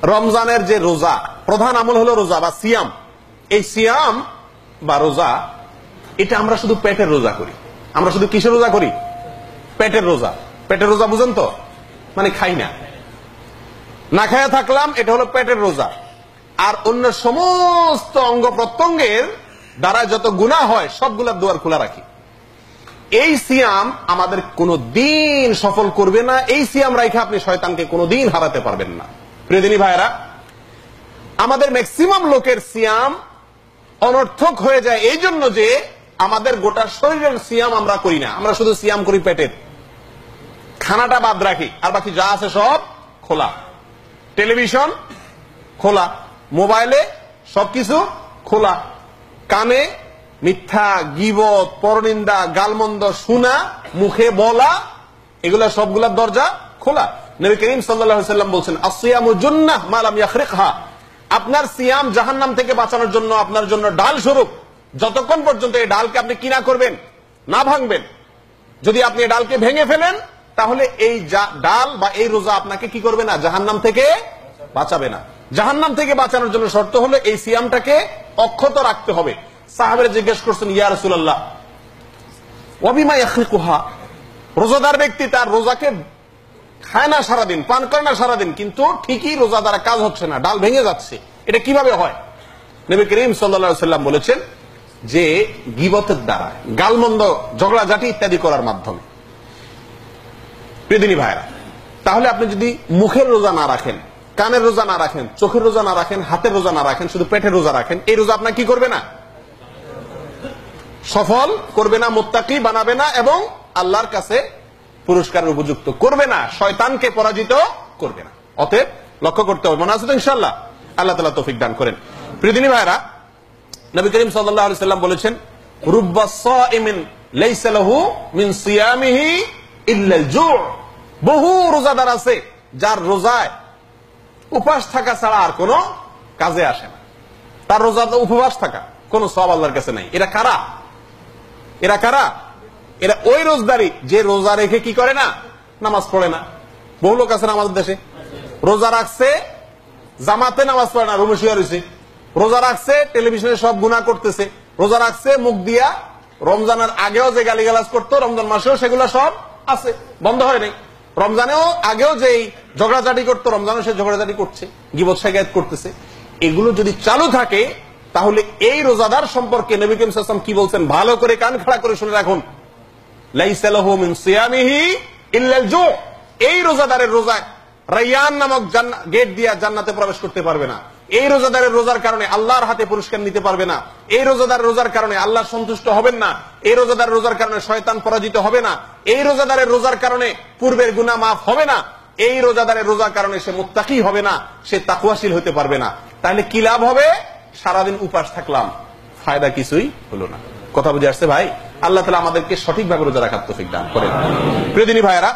রমজানের যে রোজা, প্রধান আমল হলো রোজা বা সিয়াম। এই সিয়াম বা রোজা, এটা আমরা শুধু পেটের রোজা করি। আমরা শুধু কিসের রোজা করি? পেটের রোজা। পেটের রোজা বুঝেন তো? মানে খাই না, না খায়া থাকলাম, এটা হলো পেটের রোজা। আর অন্য সমস্ত অঙ্গ প্রত্যঙ্গের দ্বারা যত গুনাহ হয় সবগুলার দুয়ার খোলা রাখি। এই সিয়াম আমাদের কোনদিন সফল করবে না। এই সিয়াম রাখা আপনি শয়তানকে কোনদিন হারাতে পারবেন না। প্রিয় দিনী ভাইরা, আমাদের ম্যাক্সিমাম লোকের সিয়াম অনর্থক হয়ে যায় এই জন্য যে আমাদের গোটা শরীরের সিয়াম আমরা করি না। আমরা শুধু সিয়াম করি পেটের, খানাটা বাদ রাখি, আর বাকি যা আছে সব খোলা। টেলিভিশন খোলা, মোবাইলে সবকিছু খোলা, কানে মিথ্যা, গীবত, পরনিন্দা, গালমন্দ শোনা, মুখে বলা, এগুলা সবগুলার দরজা খোলা। নবী করিম সাল্লাল্লাহু আলাইহি ওয়াসাল্লাম বলেছেন, আসিয়ামু জুন্নাহ মা লাম ইয়াখরিকহা। আপনার সিয়াম জাহান্নাম থেকে বাঁচানোর জন্য, আপনার জন্য ডাল স্বরূপ, যতক্ষণ পর্যন্ত এই ডালকে আপনি কি না করবেন, না ভাঙবেন। যদি আপনি এই ডালকে ভেঙে ফেলেন, তাহলে এই ডাল বা এই রোজা আপনাকে কি করবে না, জাহান্নাম থেকে বাঁচাবে না। জাহান্নাম থেকে বাঁচানোর জন্য শর্ত হলো এই সিয়ামটাকে অক্ষত রাখতে হবে। সাহাবেরা জিজ্ঞেস করছেন, ইয়া রাসূলুল্লাহ ওয়া বিমা ইয়াখরিকুহা। রোজাদার ব্যক্তি তার রোজাকে খায় না সারাদিন, পান করে না সারাদিন, কিন্তু ঠিকই রোজা দ্বারা কাজ হচ্ছে না, ডাল ভেঙে যাচ্ছে, এটা কিভাবে হয়? নবী করিম সাল্লাল্লাহু আলাইহি ওয়াসাল্লাম বলেছেন যে গীবতের দ্বারা, গালমন্দ, ঝগড়াঝাটি ইত্যাদি করার মাধ্যমে। প্রিয় দিনী ভাইরা, তাহলে আপনি যদি মুখের রোজা না রাখেন, কানের রোজা না রাখেন, চোখের রোজা না রাখেন, হাতের রোজা না রাখেন, শুধু পেটের রোজা রাখেন, এই রোজা আপনার কি করবে না, সফল করবে না, মুত্তাকি বানাবে না, এবং আল্লাহর কাছে পুরস্কারের উপযুক্ত করবে না, শয়তানকে পরাজিত করবে না। অতএব লক্ষ্য করতে হবে। মনে আছে তো ইনশাআল্লাহ? আল্লাহ তাআলা তৌফিক দান করেন। প্রিয় দিনী ভাইরা, নবী করিম সাল্লাল্লাহু আলাইহি ওয়াসাল্লাম বলেছেন, রুব্বা সাইমিন লাইসা লাহু মিন সিয়ামিহি ইল্লা আল-জু'। বহু রোজাদার আছে যার রোজায় উপবাস থাকা ছাড়া আর কোনো কাজে আসে না। তার রোজাতে উপবাস থাকা কোনো সওয়াব আল্লাহর কাছে নাই। এরা কারা? এরা কারা? এরা ওই রোজদারি যে রোজা রেখে কি করে না, নামাজ পড়ে না। বহু লোক আছে না আমাদের দেশে, রোজা রাখছে, জামাতে নামাজ পড়ে না, রুমে শুয়ে রয়েছে। রোজা রাখছে, টেলিভিশনে সব গুনাহ করতেছে। রোজা রাখছে, মুখ দিয়া রমজানের আগেও যে গালিগালাজ করতো, রমজান মাসেও সেগুলা সব আছে, বন্ধ হয় নাই। রমজানেও আগেও যেই ঝগড়াঝাটি করতো, রমজানেও সে ঝগড়াঝাটি করছে, গীবত শিকায়ত করতেছে। এগুলো যদি চালু থাকে, তাহলে এই রোজাদার সম্পর্কে নবী করিম সাল্লাল্লাহু আলাইহি ওয়াসাল্লাম কি বলছেন, ভালো করে কান খাড়া করে শুনে রাখুন। লাইসা লাহু মিন সিয়ামিহি ইল্লা আল-জু'। এই রোজাদারের রোজা রায়্যান নামক গেট দিয়া জান্নাতে প্রবেশ করতে পারবে না। এই রোজাদারের রোজার কারণে আল্লাহর হাতে পুরস্কার নিতে পারবে না। এই রোজাদারের রোজার কারণে আল্লাহ সন্তুষ্ট হবেন না। এই রোজাদারের রোজার কারণে শয়তান পরাজিত হবে না। এই রোজাদারের রোজার কারণে পূর্বের গুনাহ মাফ হবে না। এই রোজাদারের রোজার কারণে সে মুত্তাকি হবে না, সে তাকওয়াশীল হতে পারবে না। তাহলে কি লাভ হবে? সারাদিন উপাস থাকলাম, ফায়দা কিছুই হলো না। কথা বুঝে আসছে ভাই? আল্লাহ তাআলা আমাদেরকে সঠিকভাবে রোজা রাখার তৌফিক দান করেন। প্রিয় দিনী ভাইয়েরা,